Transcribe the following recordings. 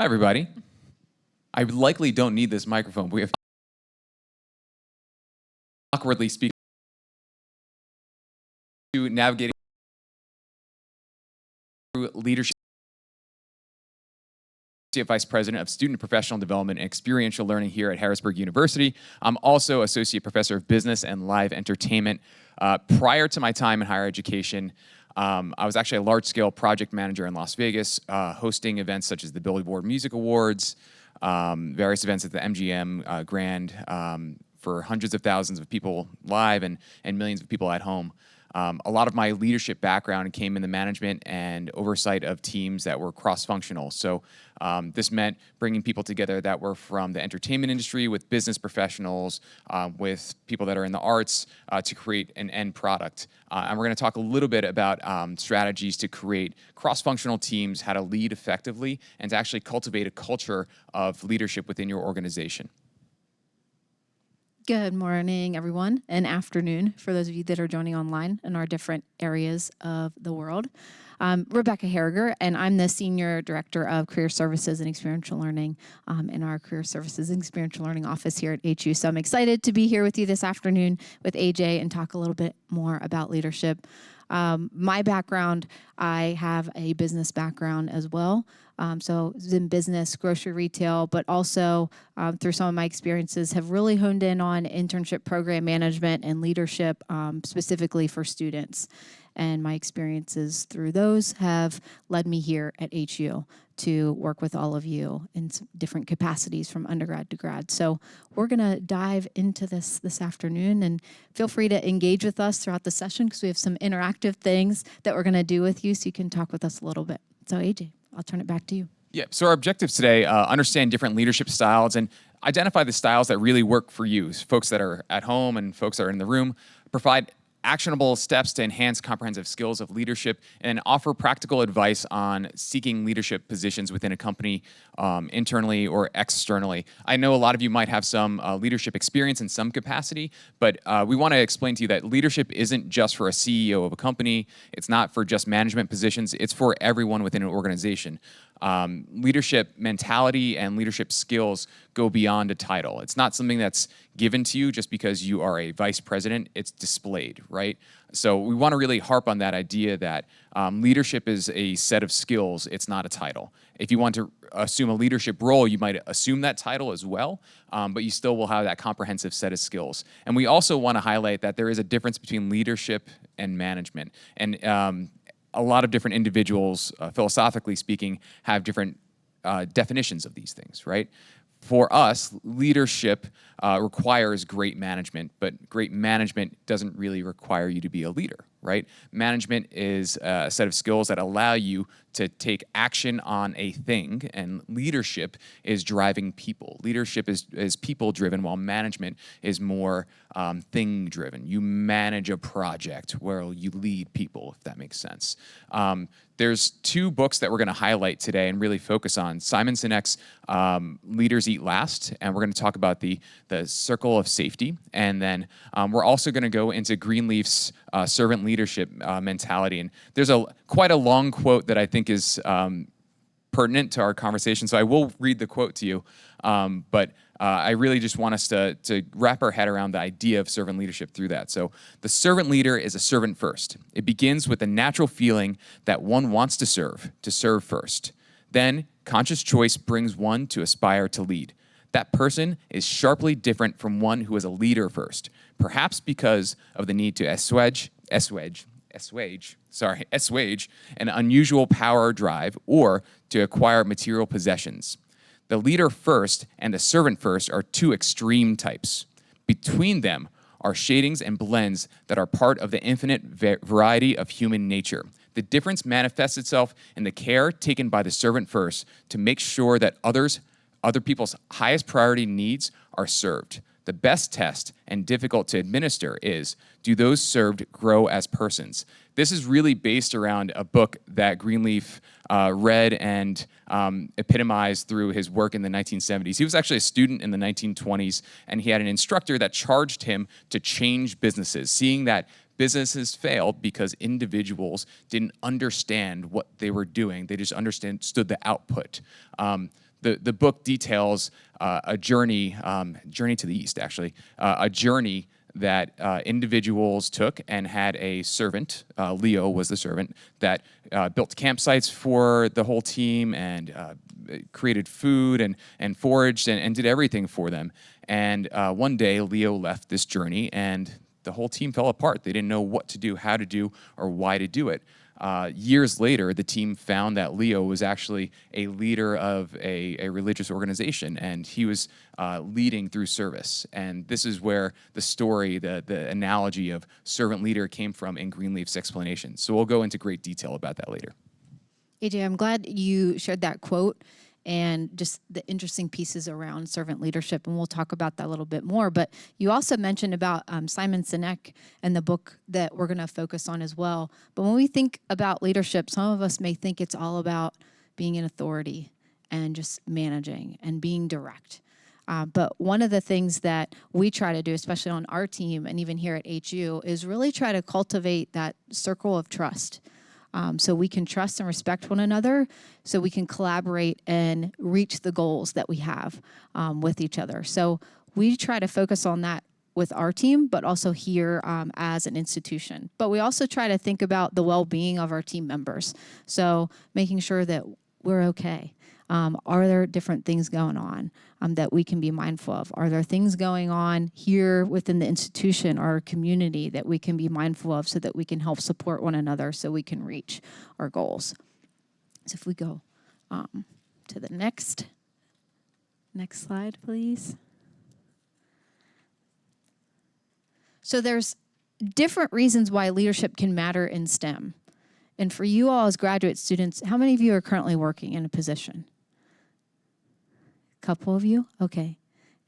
Hi, everybody. I likely don't need this microphone, but we have awkwardly speaking to navigating through leadership. Vice President of Student Professional Development and Experiential Learning here at Harrisburg University. I'm also Associate Professor of Business and Live Entertainment. Prior to my time in higher education, I was actually a large-scale project manager in Las Vegas, hosting events such as the Billboard Music Awards, various events at the MGM Grand for hundreds of thousands of people live and millions of people at home. A lot of my leadership background came in the management and oversight of teams that were cross-functional. So this meant bringing people together that were from the entertainment industry with business professionals, with people that are in the arts to create an end product. And we're going to talk a little bit about strategies to create cross-functional teams, how to lead effectively, and to actually cultivate a culture of leadership within your organization. Good morning, everyone, and afternoon for those of you that are joining online in our different areas of the world. I'm Rebecca Harriger, and I'm the Senior Director of Career Services and Experiential Learning in our Career Services and Experiential Learning office here at HU. So I'm excited to be here with you this afternoon with AJ and talk a little bit more about leadership. My background, I have a business background as well. So in business, grocery retail, but also through some of my experiences have really honed in on internship program management and leadership specifically for students. And my experiences through those have led me here at HU to work with all of you in different capacities from undergrad to grad. So we're going to dive into this afternoon, and feel free to engage with us throughout the session because we have some interactive things that we're going to do with you so you can talk with us a little bit. So AJ, I'll turn it back to you. Yeah, so our objectives today, understand different leadership styles and identify the styles that really work for you, folks that are at home and folks that are in the room, provide actionable steps to enhance comprehensive skills of leadership, and offer practical advice on seeking leadership positions within a company internally or externally. I know a lot of you might have some leadership experience in some capacity, but we want to explain to you that leadership isn't just for a CEO of a company. It's not for just management positions. It's for everyone within an organization. Leadership mentality and leadership skills go beyond a title. It's not something that's given to you just because you are a vice president. It's displayed, right? So we want to really harp on that idea that leadership is a set of skills. It's not a title. If you want to assume a leadership role, you might assume that title as well, but you still will have that comprehensive set of skills. And we also want to highlight that there is a difference between leadership and management. And a lot of different individuals, philosophically speaking, have different definitions of these things, right? For us, leadership requires great management, but great management doesn't really require you to be a leader, right? Management is a set of skills that allow you to take action on a thing, and leadership is driving people. Leadership is people-driven, while management is more thing-driven. You manage a project where you lead people, if that makes sense. There's two books that we're going to highlight today and really focus on. Simon Sinek's Leaders Eat Last, and we're going to talk about the circle of safety. And then we're also going to go into Greenleaf's servant leadership mentality. And there's quite a long quote that I think is pertinent to our conversation, so I will read the quote to you. But I really just want us to wrap our head around the idea of servant leadership through that. So the servant leader is a servant first. It begins with the natural feeling that one wants to serve first. Then conscious choice brings one to aspire to lead. That person is sharply different from one who is a leader first, perhaps because of the need to assuage an unusual power drive or to acquire material possessions. The leader first and the servant first are two extreme types. Between them are shadings and blends that are part of the infinite variety of human nature. The difference manifests itself in the care taken by the servant first to make sure that other people's highest priority needs are served. The best test, and difficult to administer, is, do those served grow as persons? This is really based around a book that Greenleaf read and epitomized through his work in the 1970s. He was actually a student in the 1920s, and he had an instructor that charged him to change businesses, seeing that businesses failed because individuals didn't understand what they were doing. They just understood the output. the book details a journey to the east, actually, a journey that individuals took and had a servant, Leo was the servant, that built campsites for the whole team and created food and foraged and did everything for them. And one day, Leo left this journey and the whole team fell apart. They didn't know what to do, how to do, or why to do it. Years later, the team found that Leo was actually a leader of a religious organization, and he was leading through service. And this is where the story, the analogy of servant leader came from in Greenleaf's explanation. So we'll go into great detail about that later. AJ, I'm glad you shared that quote and just the interesting pieces around servant leadership, and we'll talk about that a little bit more. But you also mentioned about Simon Sinek and the book that we're going to focus on as well. But when we think about leadership, some of us may think it's all about being in authority and just managing and being direct. But one of the things that we try to do, especially on our team and even here at HU, is really try to cultivate that circle of trust. So we can trust and respect one another, so we can collaborate and reach the goals that we have with each other. So we try to focus on that with our team, but also here as an institution. But we also try to think about the well-being of our team members. So making sure that we're okay. Are there different things going on that we can be mindful of? Are there things going on here within the institution or our community that we can be mindful of so that we can help support one another so we can reach our goals? So if we go to the next slide, please. So there's different reasons why leadership can matter in STEM. And for you all as graduate students, how many of you are currently working in a position? Couple of you? Okay.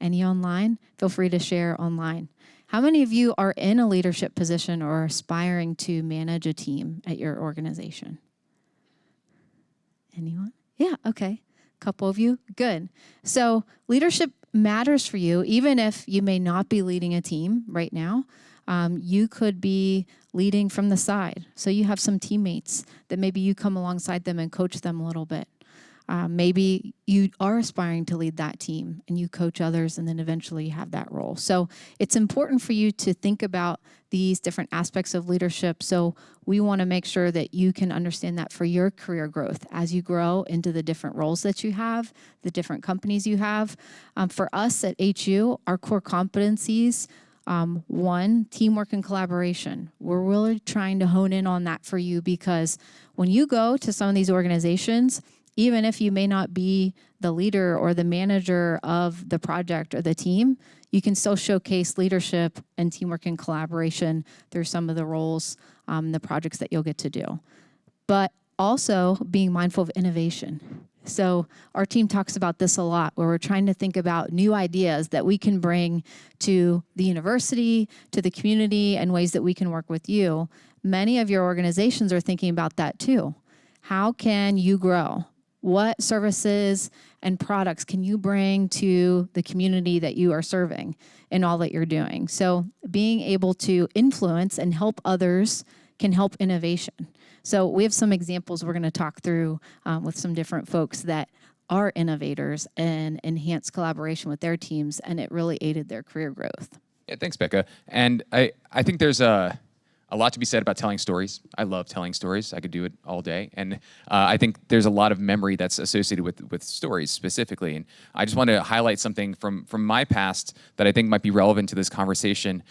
Any online? Feel free to share online. How many of you are in a leadership position or are aspiring to manage a team at your organization? Anyone? Yeah, okay. Couple of you? Good. So leadership matters for you, even if you may not be leading a team right now. You could be leading from the side. So you have some teammates that maybe you come alongside them and coach them a little bit. Maybe you are aspiring to lead that team and you coach others and then eventually you have that role. So it's important for you to think about these different aspects of leadership. So we want to make sure that you can understand that for your career growth as you grow into the different roles that you have, the different companies you have. For us at HU, our core competencies, one, teamwork and collaboration. We're really trying to hone in on that for you because when you go to some of these organizations, even if you may not be the leader or the manager of the project or the team, you can still showcase leadership and teamwork and collaboration through some of the roles, the projects that you'll get to do. But also being mindful of innovation. So our team talks about this a lot, where we're trying to think about new ideas that we can bring to the university, to the community, and ways that we can work with you. Many of your organizations are thinking about that too. How can you grow? What services and products can you bring to the community that you are serving in all that you're doing? So being able to influence and help others can help innovation. So we have some examples we're going to talk through with some different folks that are innovators and enhance collaboration with their teams, and it really aided their career growth. Yeah, thanks, Becca. And I think there's a lot to be said about telling stories. I love telling stories. I could do it all day. And I think there's a lot of memory that's associated with stories specifically. And I just want to highlight something from my past that I think might be relevant to this conversation.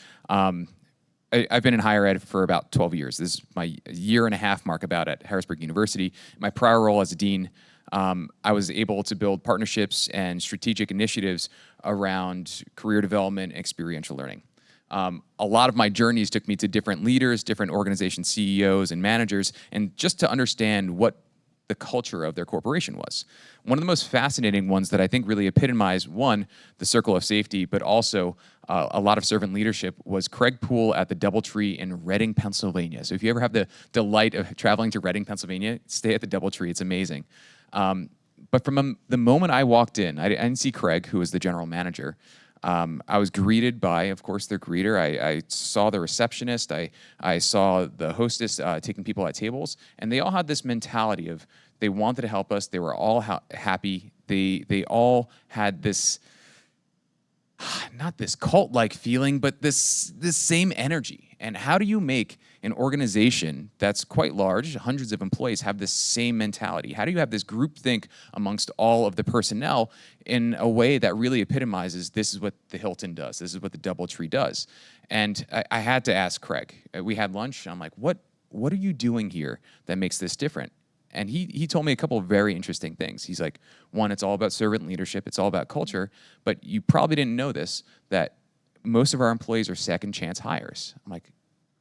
I've been in higher ed for about 12 years. This is my year and a half mark about at Harrisburg University. My prior role as a dean, I was able to build partnerships and strategic initiatives around career development and experiential learning. A lot of my journeys took me to different leaders, different organization CEOs and managers, and just to understand what the culture of their corporation was. One of the most fascinating ones that I think really epitomized, one, the circle of safety, but also a lot of servant leadership was Craig Poole at the DoubleTree in Reading, Pennsylvania. So if you ever have the delight of traveling to Reading, Pennsylvania, stay at the DoubleTree. It's amazing. But from the moment I walked in, I didn't see Craig, who was the general manager. I was greeted by, of course, their greeter. I saw the receptionist. I saw the hostess taking people at tables. And they all had this mentality of They wanted to help us. They were all happy. They all had this, not this cult-like feeling, but this same energy. And how do you make an organization that's quite large, hundreds of employees, have this same mentality? How do you have this groupthink amongst all of the personnel in a way that really epitomizes this is what the Hilton does, this is what the DoubleTree does? And I had to ask Craig. We had lunch. I'm like, what are you doing here that makes this different? And he told me a couple of very interesting things. He's like, one, it's all about servant leadership. It's all about culture. But you probably didn't know this, that most of our employees are second chance hires. I'm like,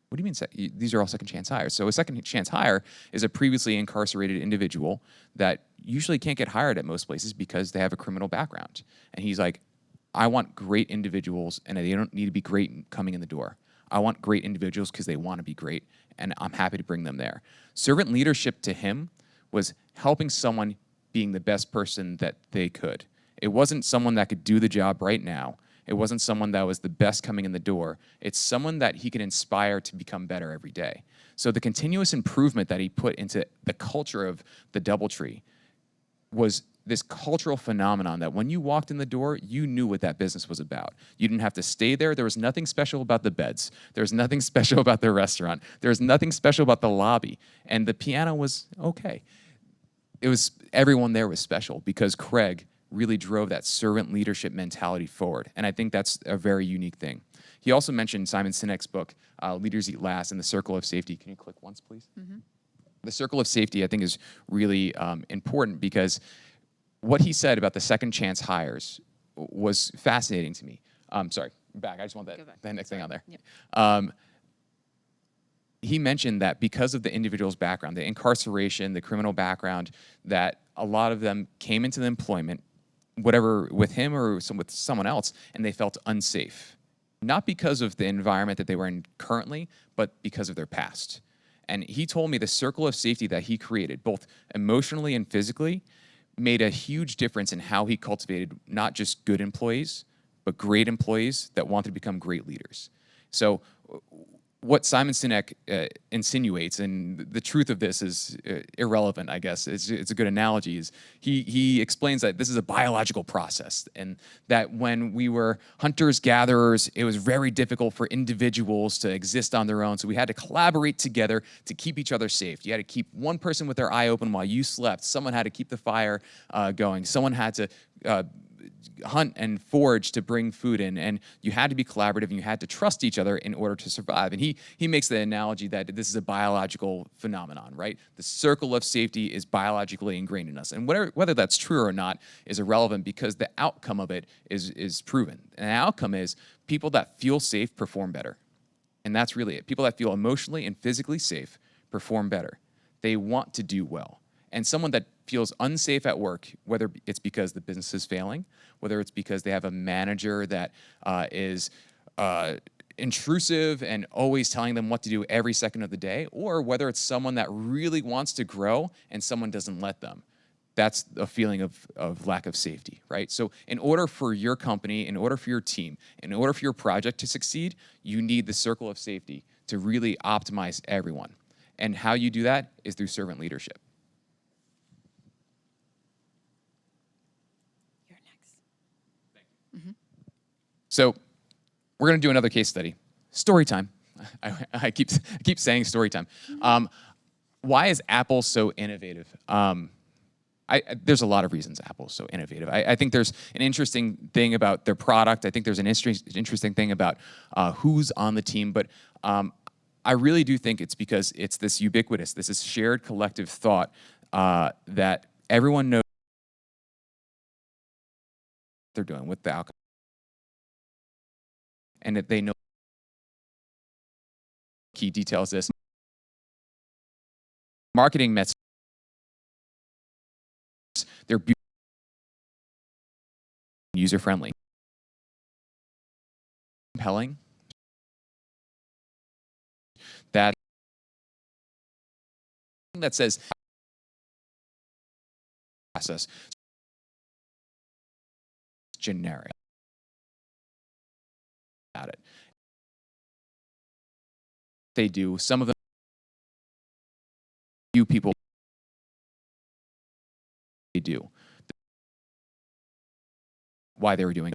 what do you mean? These are all second chance hires. So a second chance hire is a previously incarcerated individual that usually can't get hired at most places because they have a criminal background. And he's like, I want great individuals, and they don't need to be great coming in the door. I want great individuals because they want to be great, and I'm happy to bring them there. Servant leadership to him was helping someone being the best person that they could. It wasn't someone that could do the job right now. It wasn't someone that was the best coming in the door. It's someone that he could inspire to become better every day. So the continuous improvement that he put into the culture of the DoubleTree was this cultural phenomenon that when you walked in the door, you knew what that business was about. You didn't have to stay there. There was nothing special about the beds. There was nothing special about the restaurant. There was nothing special about the lobby. And the piano was okay. Everyone there was special because Craig really drove that servant leadership mentality forward. And I think that's a very unique thing. He also mentioned Simon Sinek's book, Leaders Eat Last, and the Circle of Safety. Can you click once, please? Mm-hmm. The Circle of Safety, I think, is really important because what he said about the second chance hires was fascinating to me. Sorry, back. I just want that next thing on there. Yep. He mentioned that because of the individual's background, the incarceration, the criminal background, that a lot of them came into the employment, whatever with him or with someone else, and they felt unsafe. Not because of the environment that they were in currently, but because of their past. And he told me the circle of safety that he created, both emotionally and physically, made a huge difference in how he cultivated not just good employees, but great employees that wanted to become great leaders. So what Simon Sinek insinuates, and the truth of this is irrelevant, I guess. It's a good analogy. Is he explains that this is a biological process, and that when we were hunters-gatherers, it was very difficult for individuals to exist on their own. So we had to collaborate together to keep each other safe. You had to keep one person with their eye open while you slept. Someone had to keep the fire going. Someone had to hunt and forage to bring food in, and you had to be collaborative and you had to trust each other in order to survive. And he makes the analogy that this is a biological phenomenon, right? The circle of safety is biologically ingrained in us, and whether that's true or not is irrelevant because the outcome of it is proven. And the outcome is people that feel safe perform better, and that's really it. People that feel emotionally and physically safe perform better. They want to do well. And someone that feels unsafe at work, whether it's because the business is failing, whether it's because they have a manager that is intrusive and always telling them what to do every second of the day, or whether it's someone that really wants to grow and someone doesn't let them. That's a feeling of lack of safety, right? So in order for your company, in order for your team, in order for your project to succeed, you need the circle of safety to really optimize everyone. And how you do that is through servant leadership. So we're going to do another case study. Story time. I keep saying story time. Why is Apple so innovative? There's a lot of reasons Apple's so innovative. I think there's an interesting thing about their product. I think there's an interesting thing about who's on the team. But I really do think it's because it's this ubiquitous, this is shared collective thought that everyone knows what they're doing with the outcome. And that they know key details this. Marketing messages, they're user-friendly, compelling, that says process generic about it. They do. Some of them, few people do, why they were doing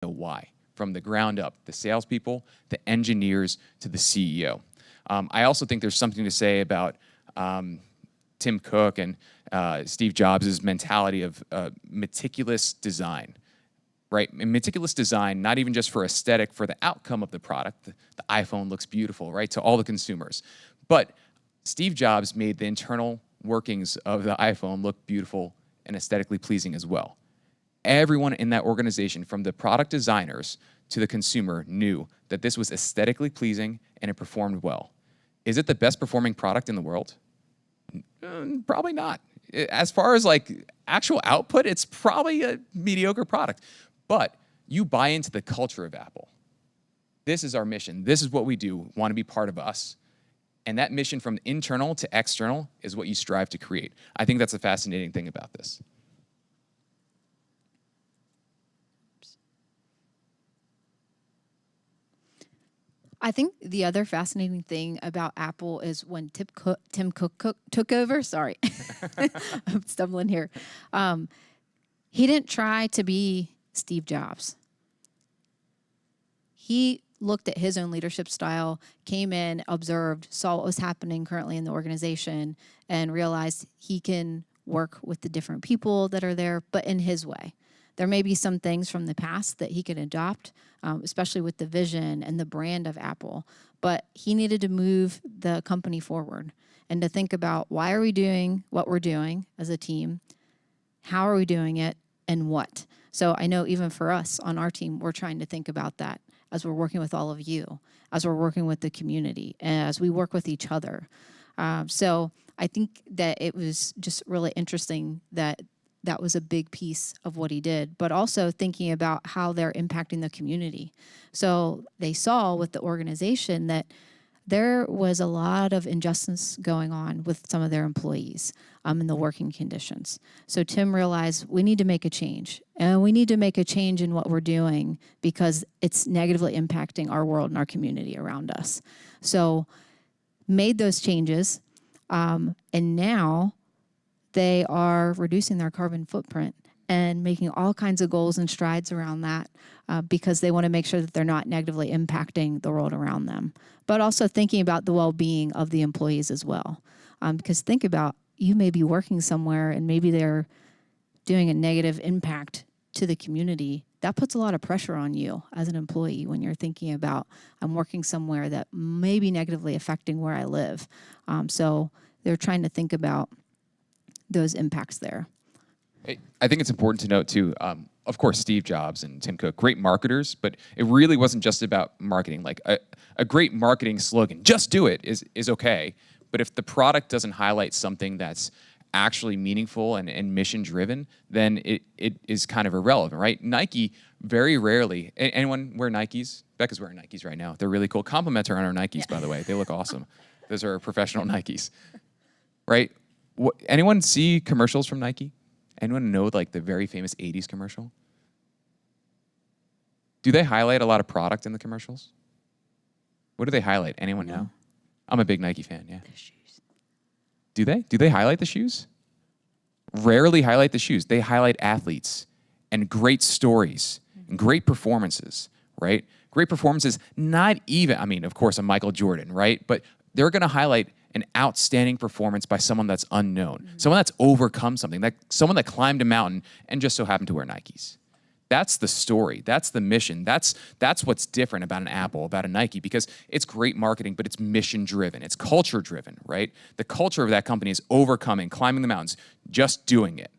it, why, from the ground up, the salespeople, the engineers, to the CEO. I also think there's something to say about Tim Cook and Steve Jobs' mentality of meticulous design, right? And meticulous design, not even just for aesthetic, for the outcome of the product. The iPhone looks beautiful, right, to all the consumers. But Steve Jobs made the internal workings of the iPhone look beautiful and aesthetically pleasing as well. Everyone in that organization, from the product designers to the consumer, knew that this was aesthetically pleasing and it performed well. Is it the best performing product in the world? Probably not. As far as like actual output, it's probably a mediocre product. But you buy into the culture of Apple. This is our mission. This is what we do. Want to be part of us. And that mission from internal to external is what you strive to create. I think that's a fascinating thing about this. I think the other fascinating thing about Apple is when Tim Cook took over. Sorry, I'm stumbling here. He didn't try to be Steve Jobs. He looked at his own leadership style, came in, observed, saw what was happening currently in the organization, and realized he can work with the different people that are there, but in his way. There may be some things from the past that he could adopt, especially with the vision and the brand of Apple, but he needed to move the company forward and to think about, why are we doing what we're doing as a team? How are we doing it, and what? So I know even for us on our team, we're trying to think about that as we're working with all of you, as we're working with the community, as we work with each other. So I think that it was just really interesting that that was a big piece of what he did, but also thinking about how they're impacting the community. So they saw with the organization that there was a lot of injustice going on with some of their employees in the working conditions. So Tim realized we need to make a change, and we need to make a change in what we're doing because it's negatively impacting our world and our community around us. So made those changes, and now they are reducing their carbon footprint and making all kinds of goals and strides around that because they want to make sure that they're not negatively impacting the world around them. But also thinking about the well-being of the employees as well. Because think about, you may be working somewhere and maybe they're doing a negative impact to the community. That puts a lot of pressure on you as an employee when you're thinking about, I'm working somewhere that may be negatively affecting where I live. So they're trying to think about those impacts there. I think it's important to note too, of course, Steve Jobs and Tim Cook, great marketers, but it really wasn't just about marketing. Like a great marketing slogan, just do it, is okay. But if the product doesn't highlight something that's actually meaningful and mission driven, then it is kind of irrelevant, right? Nike, very rarely, anyone wear Nikes? Becca's wearing Nikes right now. They're really cool. Compliment her on her Nikes, by the way. They look awesome. Those are professional Nikes, right? Anyone see commercials from Nike? Anyone know like the very famous 80s commercial? Do they highlight a lot of product in the commercials? What do they highlight? Anyone know? I'm a big Nike fan, yeah. The shoes. Do they? Do they highlight the shoes? Rarely highlight the shoes. They highlight athletes and great stories and great performances, right? Great performances, not even, I mean, of course, a Michael Jordan, right? But they're going to highlight an outstanding performance by someone that's unknown, someone that's overcome something, like someone that climbed a mountain and just so happened to wear Nikes. That's the story. That's the mission. That's what's different about an Apple, about a Nike, because it's great marketing, but it's mission driven. It's culture driven, right? The culture of that company is overcoming, climbing the mountains, just doing it,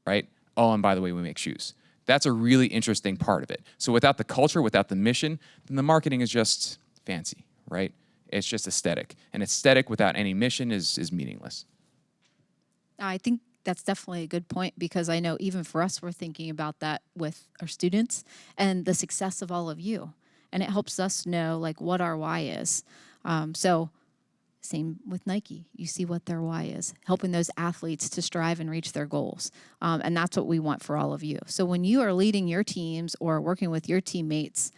right? Oh, and by the way, we make shoes. That's a really interesting part of it. So without the culture, without the mission, then the marketing is just fancy, right? It's just aesthetic. And aesthetic without any mission is meaningless. I think that's definitely a good point because I know even for us, we're thinking about that with our students and the success of all of you. And it helps us know like what our why is. So same with Nike. You see what their why is, helping those athletes to strive and reach their goals. And that's what we want for all of you. So when you are leading your teams or working with your teammates,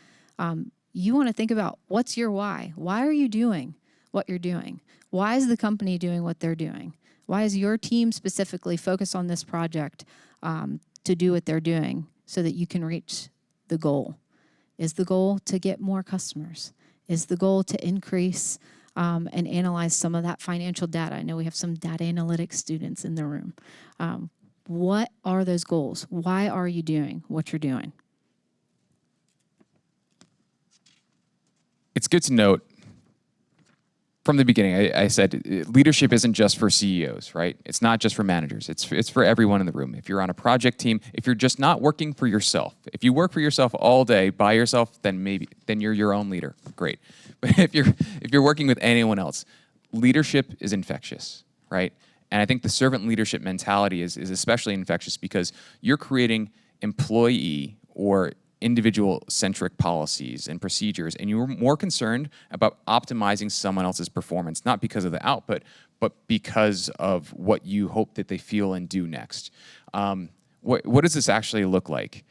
you want to think about what's your why? Why are you doing what you're doing? Why is the company doing what they're doing? Why is your team specifically focused on this project to do what they're doing so that you can reach the goal? Is the goal to get more customers? Is the goal to increase and analyze some of that financial data? I know we have some data analytics students in the room. What are those goals? Why are you doing what you're doing? It's good to note from the beginning, I said leadership isn't just for CEOs, right? It's not just for managers. It's for everyone in the room. If you're on a project team, if you're just not working for yourself, if you work for yourself all day by yourself, then you're your own leader. Great. But if you're working with anyone else, leadership is infectious, right? And I think the servant leadership mentality is especially infectious because you're creating employee or individual-centric policies and procedures, and you're more concerned about optimizing someone else's performance, not because of the output, but because of what you hope that they feel and do next. What does this actually look like?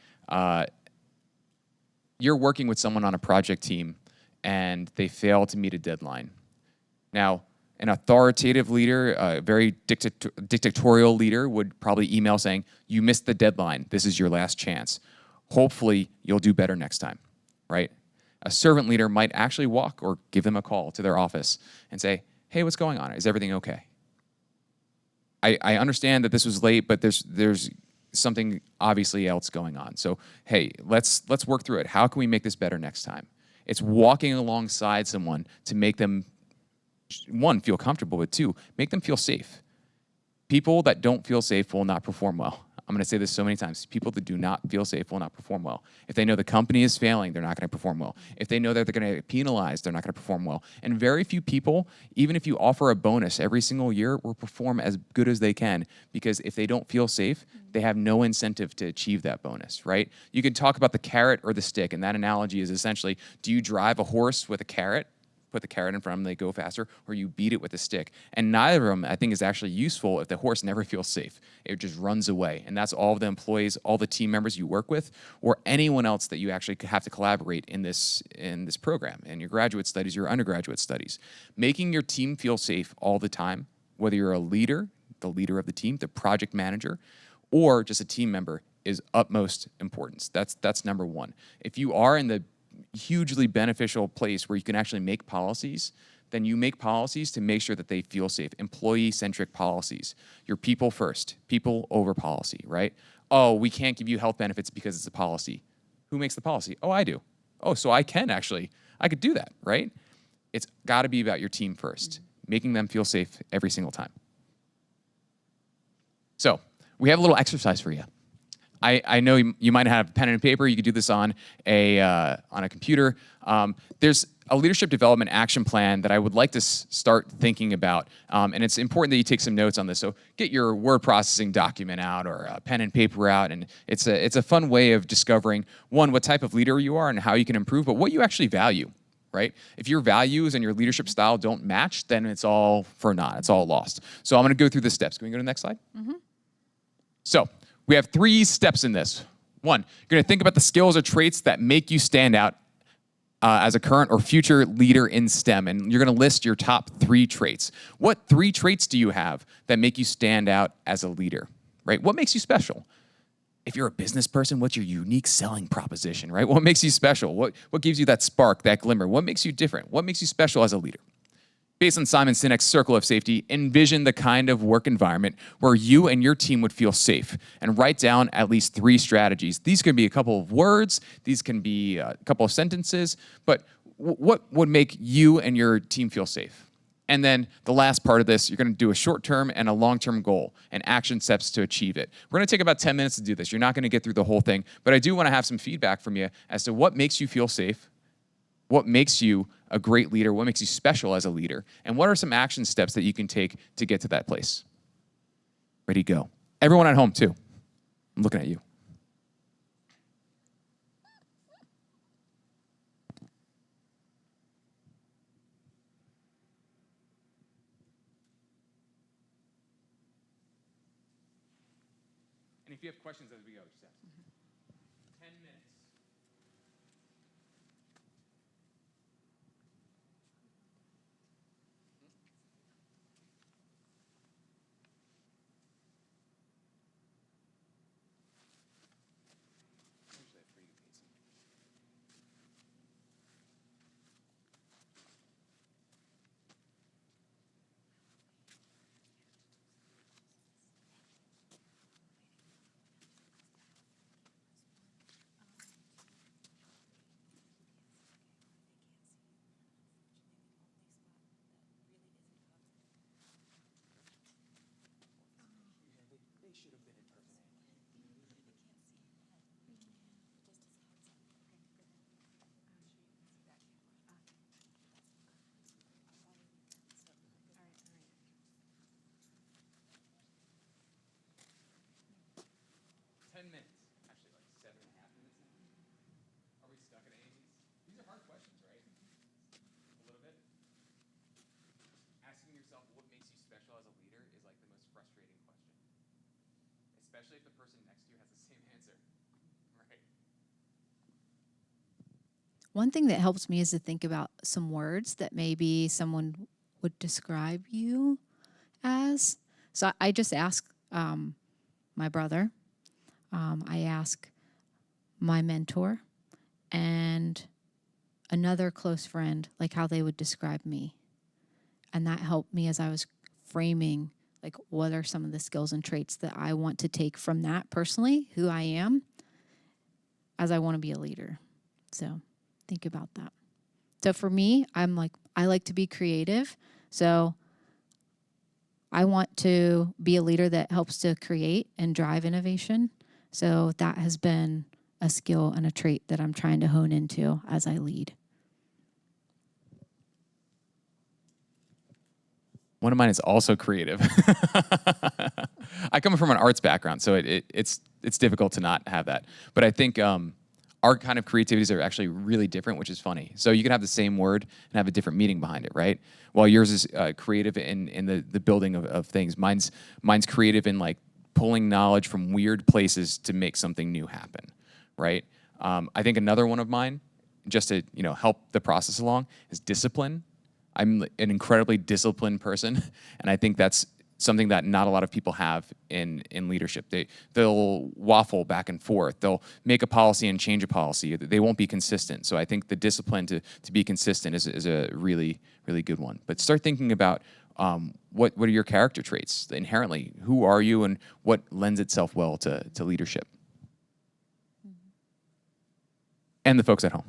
You're working with someone on a project team, and they fail to meet a deadline. Now, an authoritative leader, a very dictatorial leader would probably email saying, "You missed the deadline. This is your last chance. Hopefully, you'll do better next time," right? A servant leader might actually walk or give them a call to their office and say, "Hey, what's going on? Is everything okay? I understand that this was late, but there's something obviously else going on. So, hey, let's work through it. How can we make this better next time?" It's walking alongside someone to make them, one, feel comfortable, but two, make them feel safe. People that don't feel safe will not perform well. I'm going to say this so many times. People that do not feel safe will not perform well. If they know the company is failing, they're not going to perform well. If they know that they're going to get penalized, they're not going to perform well. And very few people, even if you offer a bonus every single year, will perform as good as they can, because if they don't feel safe, they have no incentive to achieve that bonus, right? You can talk about the carrot or the stick, and that analogy is essentially, do you drive a horse with a carrot? Put the carrot in front of them, they go faster, or you beat it with a stick. And neither of them, I think, is actually useful if the horse never feels safe. It just runs away. And that's all of the employees, all the team members you work with, or anyone else that you actually have to collaborate in this program, in your graduate studies, your undergraduate studies. Making your team feel safe all the time, whether you're a leader, the leader of the team, the project manager, or just a team member, is utmost importance. That's number one. If you are in the hugely beneficial place where you can actually make policies, then you make policies to make sure that they feel safe. Employee-centric policies. You're people first, people over policy, right? Oh, we can't give you health benefits because it's a policy. Who makes the policy? Oh, I do. Oh, so I could do that, right? It's got to be about your team first, making them feel safe every single time. So we have a little exercise for you. I know you might have pen and paper. You could do this on a computer. There's a leadership development action plan that I would like to start thinking about, and it's important that you take some notes on this. So get your word processing document out or pen and paper out, and it's a fun way of discovering, one, what type of leader you are and how you can improve, but what you actually value. Right? If your values and your leadership style don't match, then it's all for naught. It's all lost. So I'm going to go through the steps. Can we go to the next slide? Mm-hmm. So we have 3 steps in this. 1, you're going to think about the skills or traits that make you stand out as a current or future leader in STEM, and you're going to list your top 3 traits. What 3 traits do you have that make you stand out as a leader, right? What makes you special? If you're a business person, what's your unique selling proposition, right? What makes you special? What gives you that spark, that glimmer? What makes you different? What makes you special as a leader? Based on Simon Sinek's circle of safety, envision the kind of work environment where you and your team would feel safe, and write down at least 3 strategies. These can be a couple of words, these can be a couple of sentences, but what would make you and your team feel safe? And then the last part of this, you're going to do a short-term and a long-term goal and action steps to achieve it. We're going to take about 10 minutes to do this. You're not going to get through the whole thing, but I do want to have some feedback from you as to what makes you feel safe, what makes you a great leader, what makes you special as a leader, and what are some action steps that you can take to get to that place. Ready, go. Everyone at home, too. I'm looking at you. And if you have questions as we go, just ask. 10 minutes. 10 minutes. Actually, like 7.5 minutes now. Are we stuck at any of these? These are hard questions, right? A little bit. Asking yourself what makes you special as a leader is like the most frustrating question, especially if the person next to you has the same answer, right? One thing that helps me is to think about some words that maybe someone would describe you as. So I just ask my brother, I ask my mentor, and another close friend, like how they would describe me. And that helped me as I was framing, like, what are some of the skills and traits that I want to take from that personally, who I am, as I want to be a leader. So think about that. So for me, I like to be creative. So I want to be a leader that helps to create and drive innovation. So that has been a skill and a trait that I'm trying to hone into as I lead. One of mine is also creative. I come from an arts background, so it's difficult to not have that. But I think our kind of creativities are actually really different, which is funny. So you can have the same word and have a different meaning behind it, right? While yours is creative in the building of things, mine's creative in like pulling knowledge from weird places to make something new happen, right? I think another one of mine, just to help the process along, is discipline. I'm an incredibly disciplined person, and I think that's something that not a lot of people have in leadership. They'll waffle back and forth. They'll make a policy and change a policy. They won't be consistent. So I think the discipline to be consistent is a really, really good one. But start thinking about what are your character traits inherently? Who are you, and what lends itself well to leadership? And the folks at home.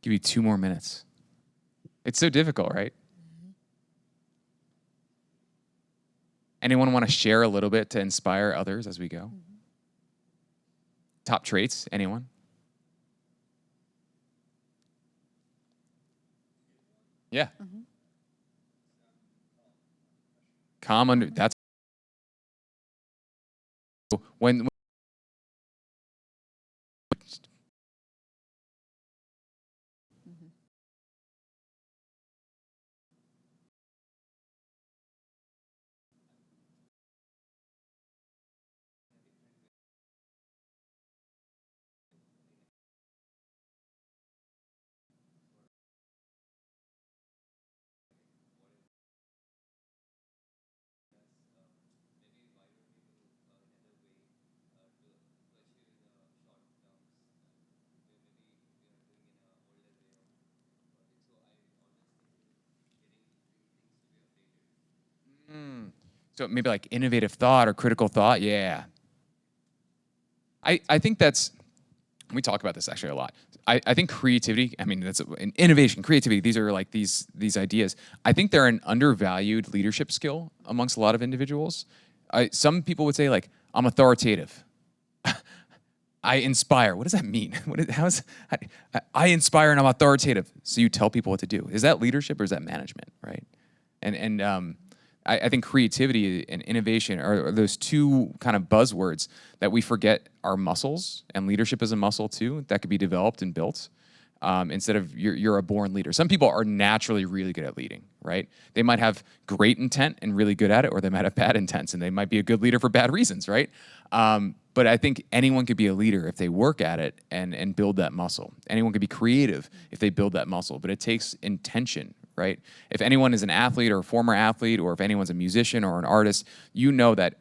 Give you 2 more minutes. It's so difficult, right? Anyone want to share a little bit to inspire others as we go? Top traits, anyone? Yeah. Calm under, that's when so maybe like innovative thought or critical thought. Yeah. I think that's, we talk about this actually a lot. I think creativity, I mean, that's an innovation, creativity. These are like these ideas. I think they're an undervalued leadership skill amongst a lot of individuals. Some people would say like, I'm authoritative. I inspire. What does that mean? I inspire and I'm authoritative. So you tell people what to do. Is that leadership or is that management, right? I think creativity and innovation are those two kind of buzzwords that we forget are muscles, and leadership is a muscle too that could be developed and built. Instead of you're a born leader. Some people are naturally really good at leading, right? They might have great intent and really good at it, or they might have bad intents and they might be a good leader for bad reasons, right? But I think anyone could be a leader if they work at it and build that muscle. Anyone could be creative if they build that muscle, but it takes intention, right? If anyone is an athlete or a former athlete, or if anyone's a musician or an artist, you know that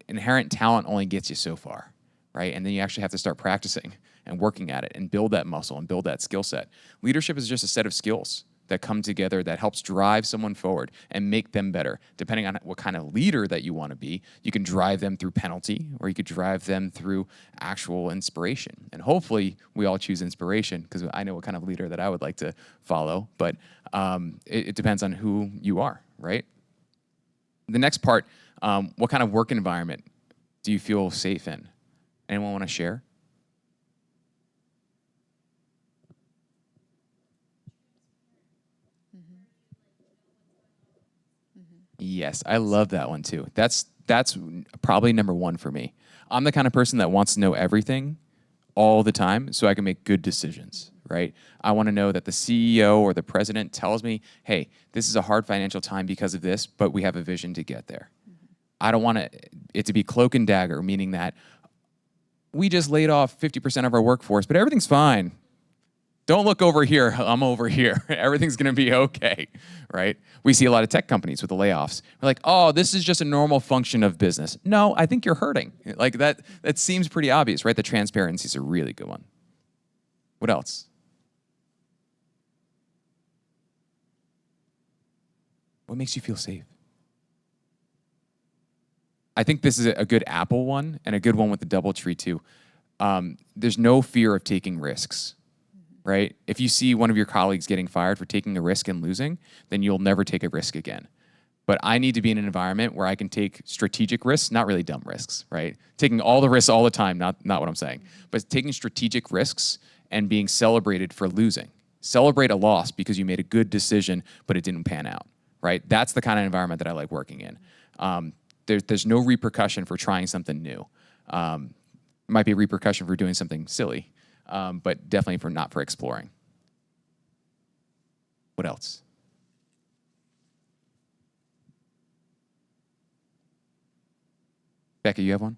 inherent talent only gets you so far, right? And then you actually have to start practicing and working at it and build that muscle and build that skill set. Leadership is just a set of skills that come together that helps drive someone forward and make them better. Depending on what kind of leader that you want to be, you can drive them through penalty or you could drive them through actual inspiration. And hopefully we all choose inspiration, because I know what kind of leader that I would like to follow, but it depends on who you are, right? The next part, what kind of work environment do you feel safe in? Anyone want to share? Yes, I love that one too. That's probably number one for me. I'm the kind of person that wants to know everything all the time so I can make good decisions, right? I want to know that the CEO or the president tells me, hey, this is a hard financial time because of this, but we have a vision to get there. I don't want it to be cloak and dagger, meaning that we just laid off 50% of our workforce, but everything's fine. Don't look over here, I'm over here. Everything's gonna be okay, right? We see a lot of tech companies with the layoffs. We're like, oh, this is just a normal function of business. No, I think you're hurting. Like that seems pretty obvious, right? The transparency is a really good one. What else? What makes you feel safe? I think this is a good Apple one and a good one with the DoubleTree too. There's no fear of taking risks. Right? If you see one of your colleagues getting fired for taking a risk and losing, then you'll never take a risk again. But I need to be in an environment where I can take strategic risks, not really dumb risks, right? Taking all the risks all the time, not what I'm saying, but taking strategic risks and being celebrated for losing. Celebrate a loss because you made a good decision, but it didn't pan out, right? That's the kind of environment that I like working in. There's no repercussion for trying something new. Might be a repercussion for doing something silly, but definitely not for exploring. What else? Becca, you have one?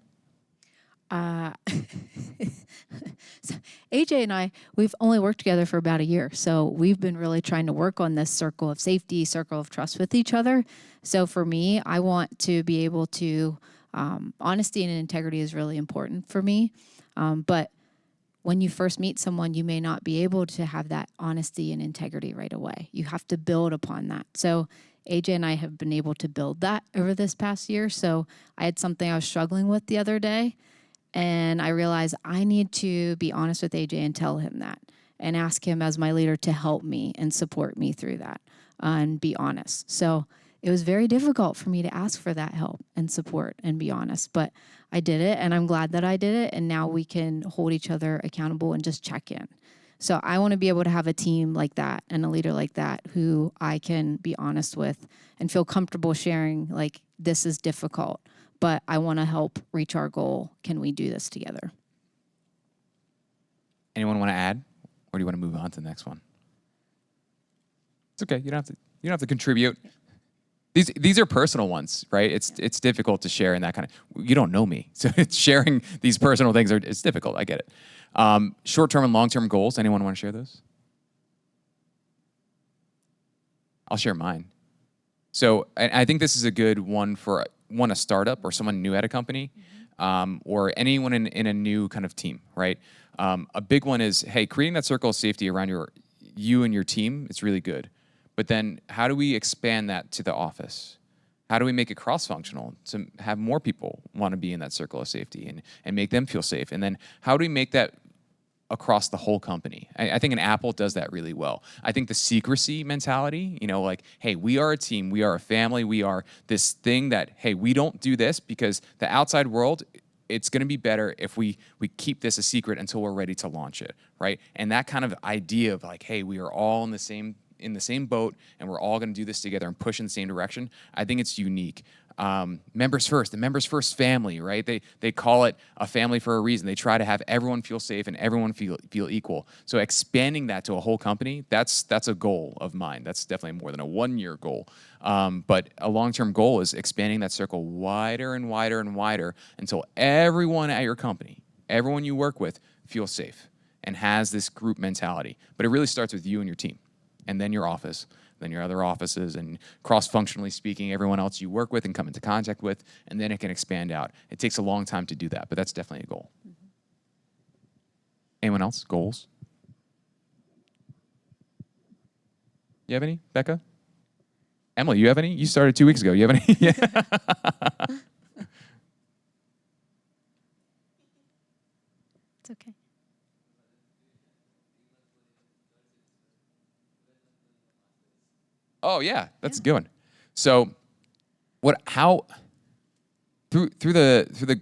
So AJ and I, we've only worked together for about a year. So we've been really trying to work on this circle of safety, circle of trust with each other. So for me, I want to be able to, honesty and integrity is really important for me. But when you first meet someone, you may not be able to have that honesty and integrity right away. You have to build upon that. So AJ and I have been able to build that over this past year. So I had something I was struggling with the other day, and I realized I need to be honest with AJ and tell him that and ask him as my leader to help me and support me through that and be honest. So it was very difficult for me to ask for that help and support and be honest, but I did it, and I'm glad that I did it. And now we can hold each other accountable and just check in. So I want to be able to have a team like that and a leader like that who I can be honest with and feel comfortable sharing, like, this is difficult, but I want to help reach our goal. Can we do this together? Anyone want to add, or do you want to move on to the next one? It's okay. You don't have to contribute. These are personal ones, right? It's difficult to share in that kind of. You don't know me, so it's sharing these personal things it's difficult. I get it. Short-term and long-term goals. Anyone want to share those? I'll share mine. So I think this is a good one for a startup or someone new at a company, or anyone in a new kind of team, right? A big one is, hey, creating that circle of safety around you and your team. It's really good. But then how do we expand that to the office? How do we make it cross-functional to have more people want to be in that circle of safety and make them feel safe? And then how do we make that across the whole company? I think an Apple does that really well. I think the secrecy mentality, like, hey, we are a team, we are a family, we are this thing that, hey, we don't do this because the outside world it's going to be better if we keep this a secret until we're ready to launch it, right? And that kind of idea of like, hey, we are all in the same boat, and we're all going to do this together and push in the same direction. I think it's unique. Members first, the members first family, right? They call it a family for a reason. They try to have everyone feel safe and everyone feel equal. So expanding that to a whole company, that's a goal of mine. That's definitely more than a 1-year goal. But a long-term goal is expanding that circle wider and wider and wider until everyone at your company, everyone you work with, feels safe and has this group mentality. But it really starts with you and your team, and then your office, then your other offices, and cross-functionally speaking, everyone else you work with and come into contact with, and then it can expand out. It takes a long time to do that, but that's definitely a goal. Anyone else? Goals? You have any, Becca? Emily, you have any? You started 2 weeks ago. You have any? Yeah. It's okay. Oh yeah, that's a good one. So, through the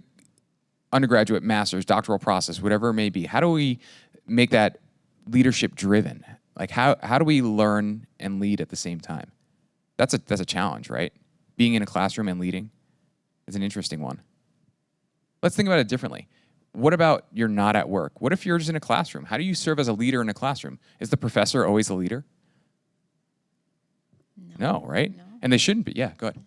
undergraduate, master's, doctoral process, whatever it may be, how do we make that leadership driven? Like how do we learn and lead at the same time? That's a challenge, right? Being in a classroom and leading is an interesting one. Let's think about it differently. What about you're not at work? What if you're just in a classroom? How do you serve as a leader in a classroom? Is the professor always the leader? No, right? No. And they shouldn't be. Yeah, go ahead.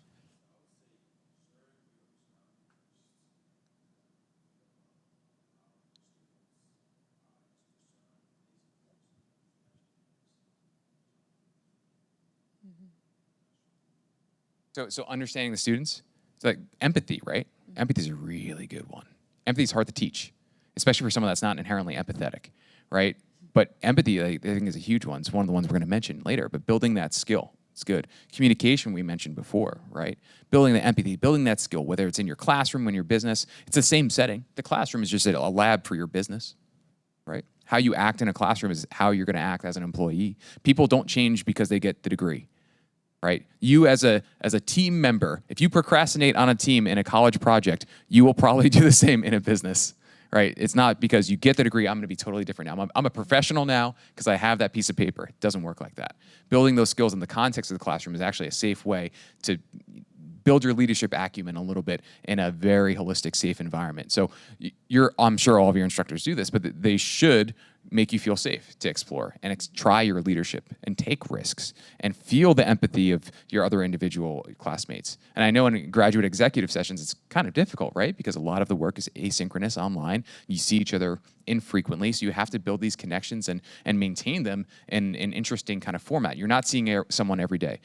So understanding the students, it's like empathy, right? Empathy is a really good one. Empathy is hard to teach, especially for someone that's not inherently empathetic, right? But empathy, I think, is a huge one. It's one of the ones we're going to mention later. But building that skill, it's good. Communication, we mentioned before, right? Building the empathy, building that skill, whether it's in your classroom, in your business, it's the same setting. The classroom is just a lab for your business, right? How you act in a classroom is how you're going to act as an employee. People don't change because they get the degree, right? You as a team member, if you procrastinate on a team in a college project, you will probably do the same in a business, right? It's not because you get the degree, I'm going to be totally different now. I'm a professional now because I have that piece of paper. It doesn't work like that. Building those skills in the context of the classroom is actually a safe way to build your leadership acumen a little bit in a very holistic, safe environment. So I'm sure all of your instructors do this, but they should make you feel safe to explore and try your leadership and take risks and feel the empathy of your other individual classmates. And I know in graduate executive sessions, it's kind of difficult, right? Because a lot of the work is asynchronous online. You see each other infrequently, so you have to build these connections and maintain them in an interesting kind of format. You're not seeing someone every day.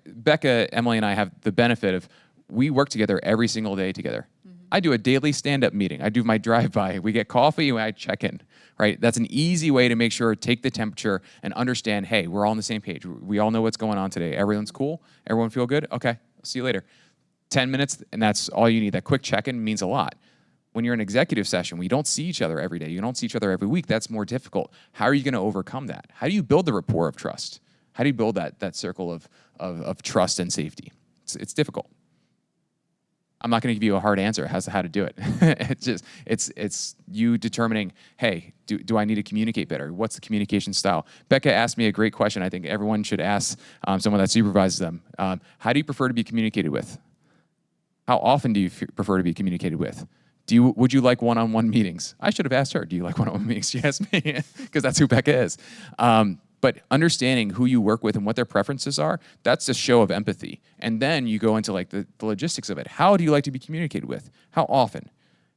Becca, Emily, and I have the benefit of we work together every single day together. I do a daily stand-up meeting. I do my drive-by. We get coffee and I check in, right? That's an easy way to make sure, take the temperature and understand, hey, we're all on the same page. We all know what's going on today. Everyone's cool? Everyone feel good? Okay, I'll see you later. 10 minutes, and that's all you need. That quick check-in means a lot. When you're in an executive session, we don't see each other every day. You don't see each other every week. That's more difficult. How are you going to overcome that? How do you build the rapport of trust? How do you build that circle of trust and safety? It's difficult. I'm not going to give you a hard answer as to how to do it. it's you determining, hey, do I need to communicate better? What's the communication style? Becca asked me a great question. I think everyone should ask someone that supervises them. How do you prefer to be communicated with? How often do you prefer to be communicated with? Would you like one-on-one meetings? I should have asked her, do you like one-on-one meetings? She asked me, because that's who Becca is. But understanding who you work with and what their preferences are, that's a show of empathy. And then you go into like the logistics of it. How do you like to be communicated with? How often?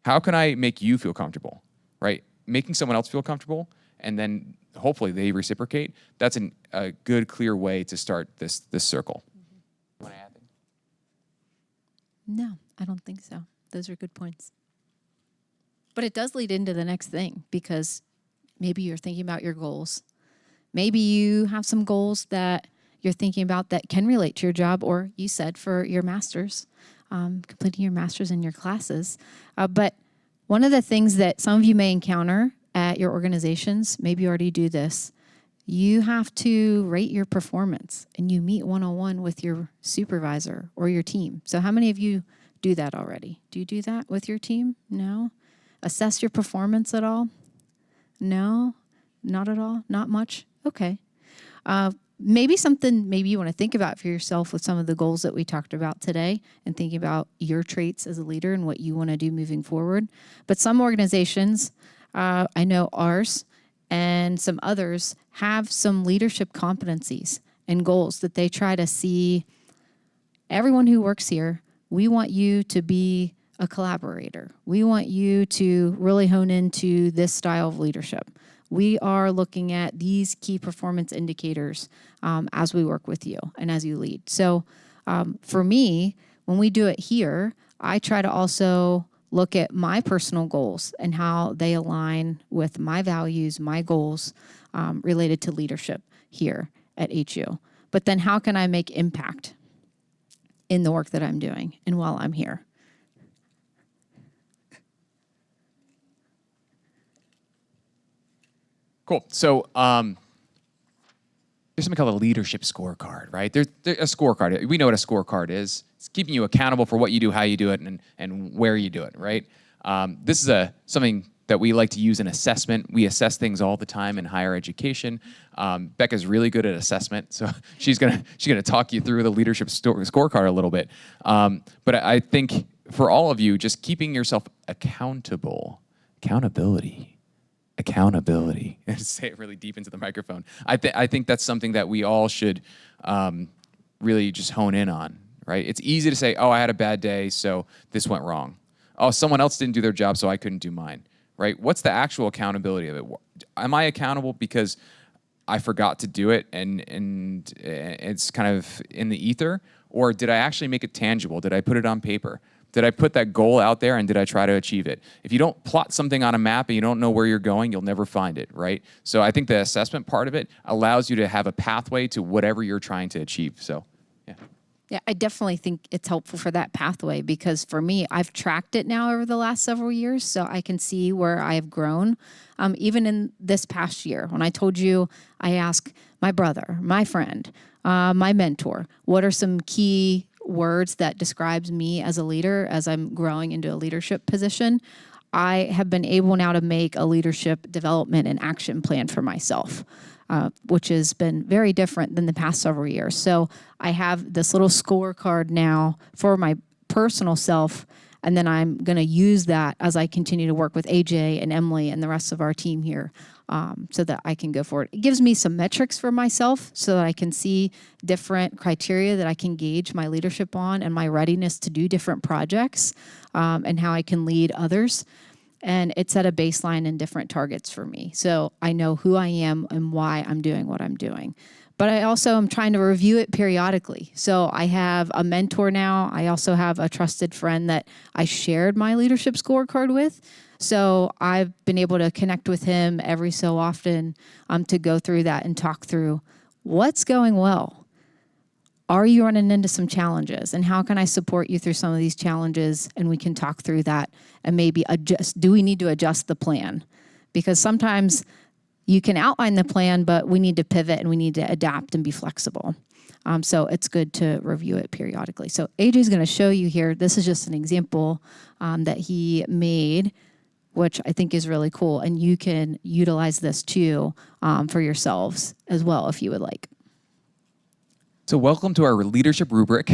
How can I make you feel comfortable, right? Making someone else feel comfortable, and then hopefully they reciprocate. That's a good, clear way to start this circle. Mm-hmm. Want to add anything? No, I don't think so. Those are good points. But it does lead into the next thing, because maybe you're thinking about your goals. Maybe you have some goals that you're thinking about that can relate to your job, or you said for your master's, completing your master's in your classes. But one of the things that some of you may encounter at your organizations, maybe you already do this, you have to rate your performance, and you meet one-on-one with your supervisor or your team. So how many of you do that already. Do you do that with your team? No. Assess your performance at all? No, not at all. Not much. Okay. Maybe you want to think about for yourself with some of the goals that we talked about today and thinking about your traits as a leader and what you want to do moving forward. But some organizations, I know ours and some others, have some leadership competencies and goals that they try to see. Everyone who works here, we want you to be a collaborator. We want you to really hone into this style of leadership. We are looking at these key performance indicators as we work with you and as you lead. So for me, when we do it here, I try to also look at my personal goals and how they align with my values, my goals related to leadership here at HU. But then how can I make impact in the work that I'm doing and while I'm here? Cool. So there's something called a leadership scorecard, right? There's a scorecard. We know what a scorecard is. It's keeping you accountable for what you do, how you do it, and where you do it, right? This is something that we like to use in assessment. We assess things all the time in higher education. Becca's really good at assessment, so she's gonna talk you through the leadership scorecard a little bit. But I think for all of you, just keeping yourself accountability. Say it really deep into the microphone. I think that's something that we all should really just hone in on, right? It's easy to say, oh, I had a bad day, so this went wrong. Oh, someone else didn't do their job, so I couldn't do mine, right? What's the actual accountability of it? Am I accountable because I forgot to do it and it's kind of in the ether? Or did I actually make it tangible? Did I put it on paper? Did I put that goal out there and did I try to achieve it? If you don't plot something on a map and you don't know where you're going, you'll never find it, right? So I think the assessment part of it allows you to have a pathway to whatever you're trying to achieve. So, yeah. Yeah, I definitely think it's helpful for that pathway because for me, I've tracked it now over the last several years, so I can see where I have grown. Even in this past year, when I told you, I asked my brother, my friend, my mentor, what are some key words that describes me as a leader as I'm growing into a leadership position. I have been able now to make a leadership development and action plan for myself, which has been very different than the past several years. So I have this little scorecard now for my personal self, and then I'm going to use that as I continue to work with AJ and Emily and the rest of our team here so that I can go forward. It gives me some metrics for myself so that I can see different criteria that I can gauge my leadership on and my readiness to do different projects and how I can lead others. And it set a baseline and different targets for me. So I know who I am and why I'm doing what I'm doing. But I also am trying to review it periodically. So I have a mentor now. I also have a trusted friend that I shared my leadership scorecard with. So I've been able to connect with him every so often to go through that and talk through what's going well. Are you running into some challenges? And how can I support you through some of these challenges? And we can talk through that and maybe adjust. Do we need to adjust the plan? Because sometimes you can outline the plan, but we need to pivot and we need to adapt and be flexible. So it's good to review it periodically. So AJ is going to show you here. This is just an example that he made, which I think is really cool. And you can utilize this too for yourselves as well if you would like. So welcome to our leadership rubric.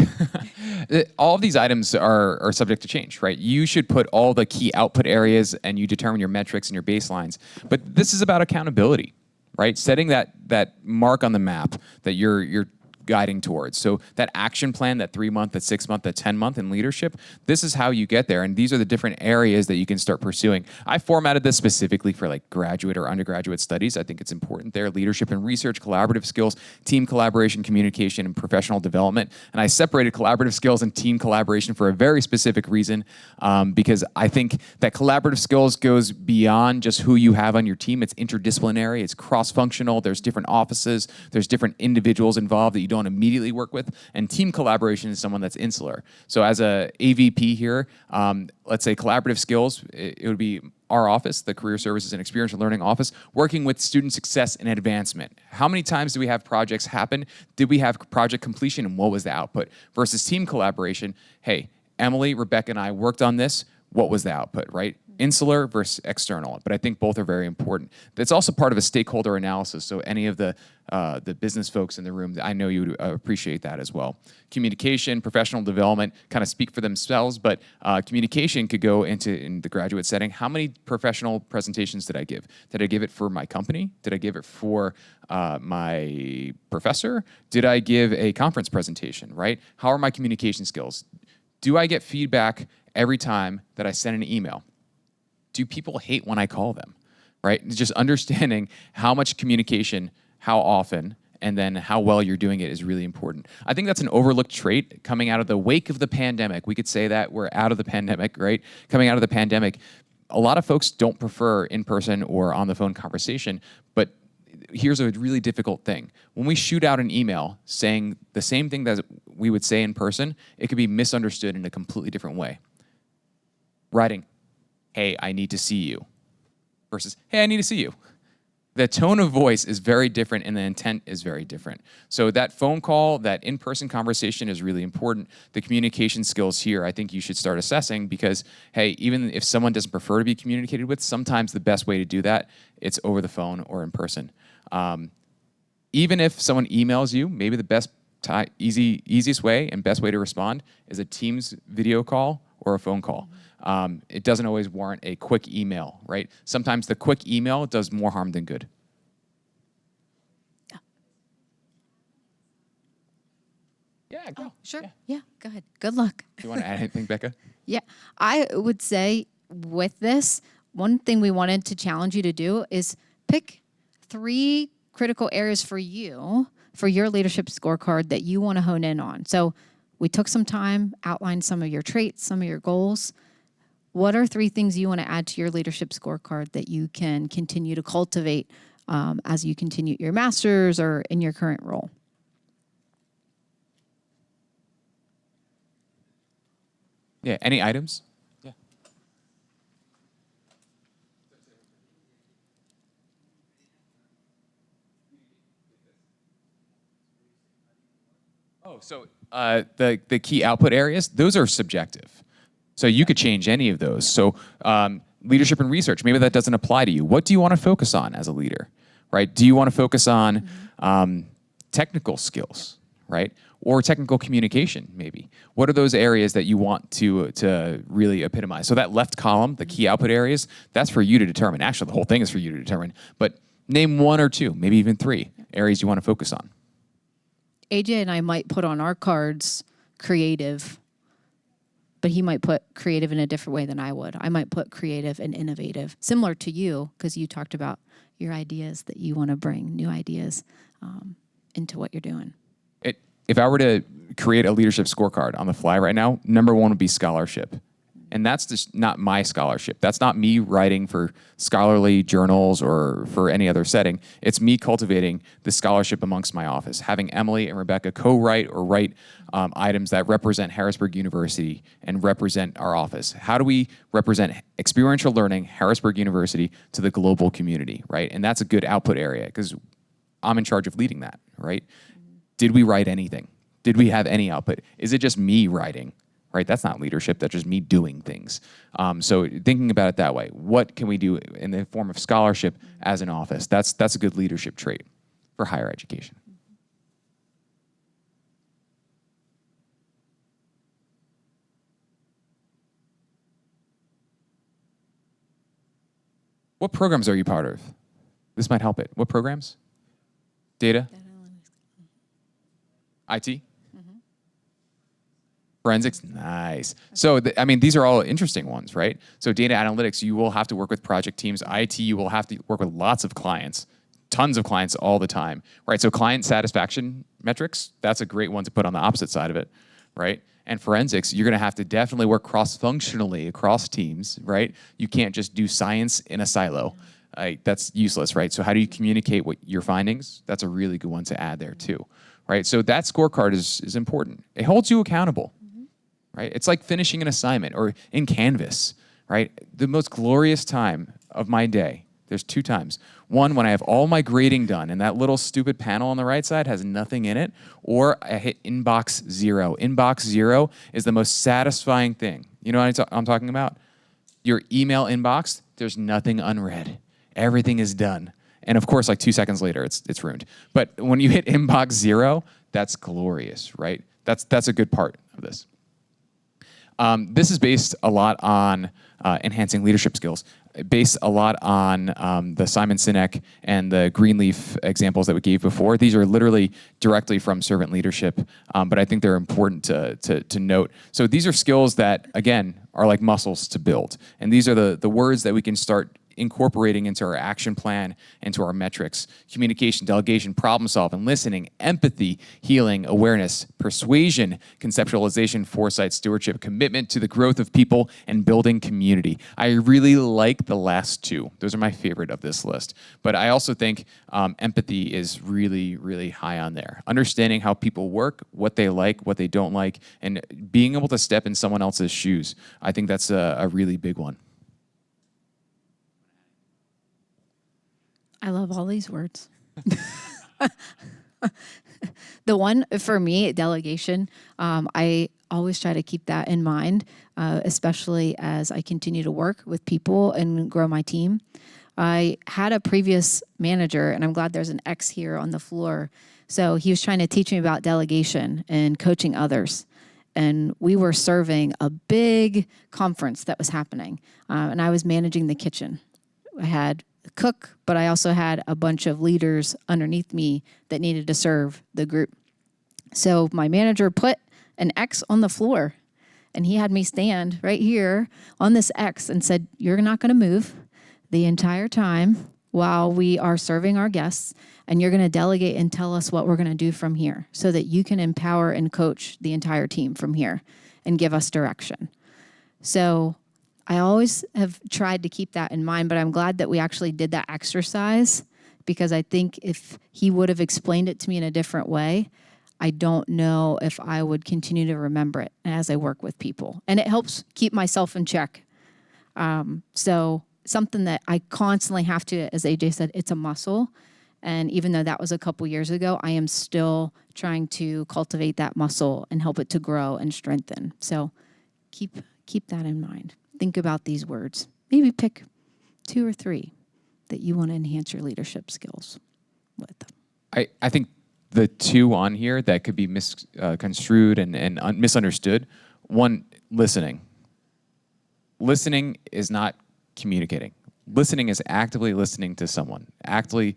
All of these items are subject to change, right? You should put all the key output areas and you determine your metrics and your baselines. But this is about accountability, right? Setting that mark on the map that you're guiding towards. So that action plan, that 3-month, that 6-month, that 10-month in leadership, this is how you get there. And these are the different areas that you can start pursuing. I formatted this specifically for like graduate or undergraduate studies. I think it's important there. Leadership and research, collaborative skills, team collaboration, communication, and professional development. And I separated collaborative skills and team collaboration for a very specific reason, because I think that collaborative skills goes beyond just who you have on your team. It's interdisciplinary, it's cross-functional, there's different offices, there's different individuals involved that you don't immediately work with, and team collaboration is someone that's insular. So as a AVP here, let's say collaborative skills, it would be our office, the Career Services and Experiential Learning Office, working with student success and advancement. How many times do we have projects happen? Did we have project completion and what was the output? Versus team collaboration, hey, Emily, Rebecca, and I worked on this. What was the output, right? Insular versus external, but I think both are very important. That's also part of a stakeholder analysis. So any of the business folks in the room, I know you would appreciate that as well. Communication, professional development, kind of speak for themselves, but communication could go in the graduate setting. How many professional presentations did I give? Did I give it for my company? Did I give it for my professor? Did I give a conference presentation, right? How are my communication skills? Do I get feedback every time that I send an email? Do people hate when I call them, right? Just understanding how much communication, how often, and then how well you're doing it is really important. I think that's an overlooked trait coming out of the wake of the pandemic. We could say that we're out of the pandemic, right? Coming out of the pandemic, a lot of folks don't prefer in-person or on-the-phone conversation, but here's a really difficult thing. When we shoot out an email saying the same thing that we would say in person, it could be misunderstood in a completely different way. Writing, hey, I need to see you, versus, hey, I need to see you. The tone of voice is very different and the intent is very different. So that phone call, that in-person conversation is really important. The communication skills here, I think you should start assessing because, hey, even if someone doesn't prefer to be communicated with, sometimes the best way to do that, it's over the phone or in person. Even if someone emails you, maybe the easiest way and best way to respond is a Teams video call or a phone call. It doesn't always warrant a quick email, right? Sometimes the quick email does more harm than good. Yeah, go. Sure. Yeah, go ahead. Good luck. Do you want to add anything, Becca? Yeah, I would say with this, one thing we wanted to challenge you to do is pick 3 critical areas for you, for your leadership scorecard that you want to hone in on. So we took some time, outlined some of your traits, some of your goals. What are 3 things you want to add to your leadership scorecard that you can continue to cultivate as you continue your master's or in your current role? Yeah, any items? Yeah. Oh, so the key output areas, those are subjective. So you could change any of those. So leadership and research, maybe that doesn't apply to you. What do you want to focus on as a leader, right? Do you want to focus on technical skills, right? Or technical communication, maybe. What are those areas that you want to really epitomize? So that left column, the key output areas, that's for you to determine. Actually, the whole thing is for you to determine. But name 1 or 2, maybe even 3 areas you want to focus on. AJ and I might put on our cards creative, but he might put creative in a different way than I would. I might put creative and innovative, similar to you, because you talked about your ideas that you want to bring, new ideas into what you're doing. If I were to create a leadership scorecard on the fly right now, number 1 would be scholarship. And that's just not my scholarship. That's not me writing for scholarly journals or for any other setting. It's me cultivating the scholarship amongst my office, having Emily and Rebecca co-write or write items that represent Harrisburg University and represent our office. How do we represent experiential learning, Harrisburg University, to the global community, right? And that's a good output area because I'm in charge of leading that, right? Did we write anything? Did we have any output? Is it just me writing? Right? That's not leadership. That's just me doing things. So thinking about it that way, what can we do in the form of scholarship as an office? That's a good leadership trait for higher education. What programs are you part of? This might help it. What programs? Data? IT? Forensics, nice. So, I mean, these are all interesting ones, right? So data analytics, you will have to work with project teams. IT, you will have to work with lots of clients, tons of clients all the time, right? So client satisfaction metrics, that's a great one to put on the opposite side of it, right? And forensics, you're gonna have to definitely work cross-functionally across teams, right? You can't just do science in a silo. That's useless, right? So how do you communicate what your findings? That's a really good one to add there too, right? So that scorecard is important. It holds you accountable. Right? It's like finishing an assignment or in Canvas, right? The most glorious time of my day, There's 2 times. One, when I have all my grading done and that little stupid panel on the right side has nothing in it, or I hit inbox 0. Inbox 0 is the most satisfying thing. You know what I'm talking about? Your email inbox, there's nothing unread. Everything is done. And of course, like 2 seconds later, it's ruined. But when you hit inbox 0, that's glorious, right? That's a good part of this. This is based a lot on enhancing leadership skills, based a lot on the Simon Sinek and the Greenleaf examples that we gave before. These are literally directly from servant leadership, but I think they're important to note. So these are skills that, again, are like muscles to build. And these are the words that we can start incorporating into our action plan, into our metrics: communication, delegation, problem solving, listening, empathy, healing, awareness, persuasion, conceptualization, foresight, stewardship, commitment to the growth of people, and building community. I really like the last 2. Those are my favorite of this list. But I also think empathy is really, really high on there. Understanding how people work, what they like, what they don't like, and being able to step in someone else's shoes. I think that's a really big one. I love all these words. The one for me, delegation, I always try to keep that in mind, especially as I continue to work with people and grow my team. I had a previous manager, and I'm glad there's an X here on the floor. So he was trying to teach me about delegation and coaching others. And we were serving a big conference that was happening, and I was managing the kitchen. I had a cook, but I also had a bunch of leaders underneath me that needed to serve the group. So my manager put an X on the floor, and he had me stand right here on this X and said, "You're not going to move the entire time while we are serving our guests, and you're going to delegate and tell us what we're going to do from here so that you can empower and coach the entire team from here and give us direction." So I always have tried to keep that in mind, but I'm glad that we actually did that exercise, because I think if he would have explained it to me in a different way, I don't know if I would continue to remember it as I work with people. And it helps keep myself in check. So something that I constantly have to, as AJ said, it's a muscle. And even though that was a couple years ago, I am still trying to cultivate that muscle and help it to grow and strengthen. So keep that in mind. Think about these words. Maybe pick 2 or 3 that you want to enhance your leadership skills with. I think the 2 on here that could be misconstrued and misunderstood. One, listening. Listening is not communicating. Listening is actively listening to someone, actively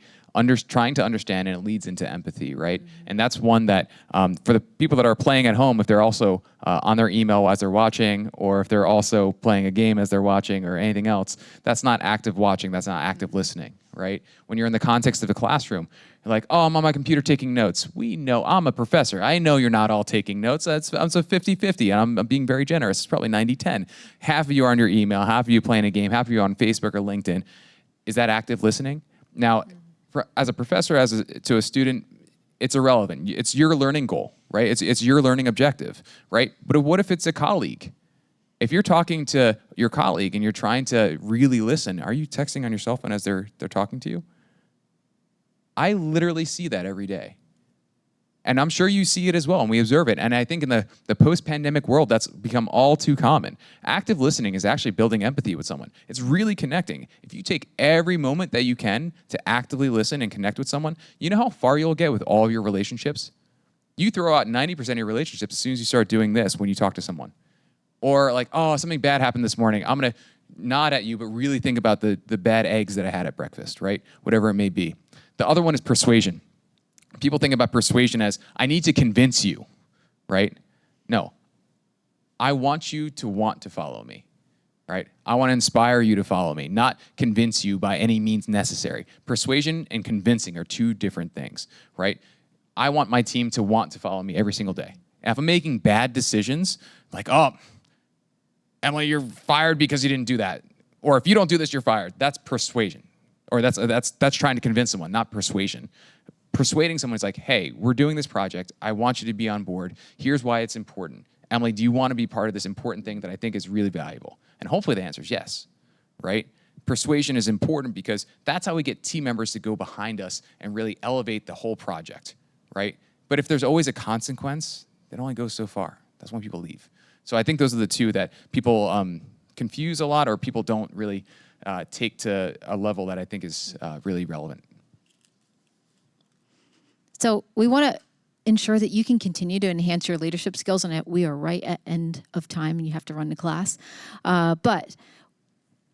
trying to understand, and it leads into empathy, right? Mm-hmm. And that's one that for the people that are playing at home, if they're also on their email as they're watching, or if they're also playing a game as they're watching or anything else, that's not active watching, that's not active listening, right? When you're in the context of a classroom, you're like, "Oh, I'm on my computer taking notes." We know, I'm a professor. I know you're not all taking notes. I'm so 50-50, and I'm being very generous. It's probably 90-10. Half of you are on your email, half of you playing a game, half of you are on Facebook or LinkedIn. Is that active listening? Now, as a professor, to a student, it's irrelevant. It's your learning goal, right? It's your learning objective, right? But what if it's a colleague? If you're talking to your colleague and you're trying to really listen, are you texting on your cell phone as they're talking to you? I literally see that every day. And I'm sure you see it as well, and we observe it. And I think in the post-pandemic world, that's become all too common. Active listening is actually building empathy with someone. It's really connecting. If you take every moment that you can to actively listen and connect with someone, you know how far you'll get with all of your relationships? You throw out 90% of your relationships as soon as you start doing this when you talk to someone. Or like, "Oh, something bad happened this morning. I'm going to nod at you, but really think about the bad eggs that I had at breakfast," right? Whatever it may be. The other one is persuasion. People think about persuasion as, "I need to convince you," right? No. I want you to want to follow me, right? I want to inspire you to follow me, not convince you by any means necessary. Persuasion and convincing are 2 different things, right? I want my team to want to follow me every single day. And if I'm making bad decisions, like, "Oh, Emily, you're fired because you didn't do that," or "If you don't do this, you're fired," that's persuasion. Or that's trying to convince someone, not persuasion. Persuading someone is like, "Hey, we're doing this project. I want you to be on board. Here's why it's important. Emily, do you want to be part of this important thing that I think is really valuable?" And hopefully the answer is yes, right? persuasion is important because that's how we get team members to go behind us and really elevate the whole project, right? But if there's always a consequence, it only goes so far. That's when people leave. So I think those are the two that people confuse a lot, or people don't really take to a level that I think is really relevant. So we want to ensure that you can continue to enhance your leadership skills, and we are right at end of time and you have to run to class. But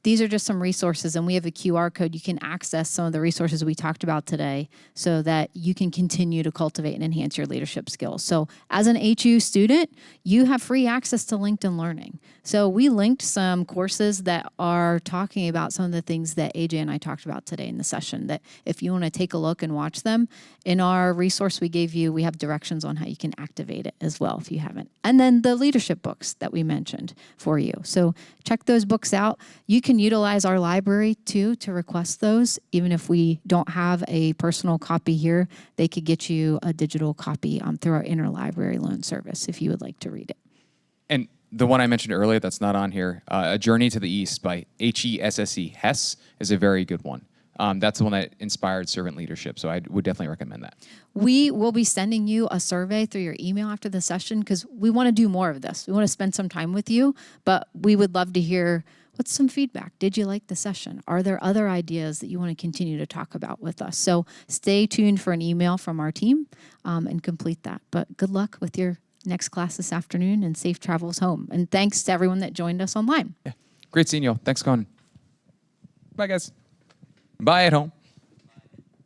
these are just some resources, and we have a QR code. You can access some of the resources we talked about today so that you can continue to cultivate and enhance your leadership skills. So as an HU student, you have free access to LinkedIn Learning. So we linked some courses that are talking about some of the things that AJ and I talked about today in the session, that if you want to take a look and watch them, in our resource we gave you, we have directions on how you can activate it as well if you haven't. And then the leadership books that we mentioned for you. So check those books out. You can utilize our library too to request those. Even if we don't have a personal copy here, they could get you a digital copy through our interlibrary loan service if you would like to read it. And the one I mentioned earlier that's not on here, A Journey to the East by H-E-S-S-E, Hess, is a very good one. That's the one that inspired servant leadership, so I would definitely recommend that. We will be sending you a survey through your email after the session because we want to do more of this. We want to spend some time with you, but we would love to hear what's some feedback. Did you like the session? Are there other ideas that you want to continue to talk about with us? So stay tuned for an email from our team and complete that. But good luck with your next class this afternoon and safe travels home. And thanks to everyone that joined us online. Yeah. Great seeing you all. Thanks, Con. Bye, guys. Bye at home.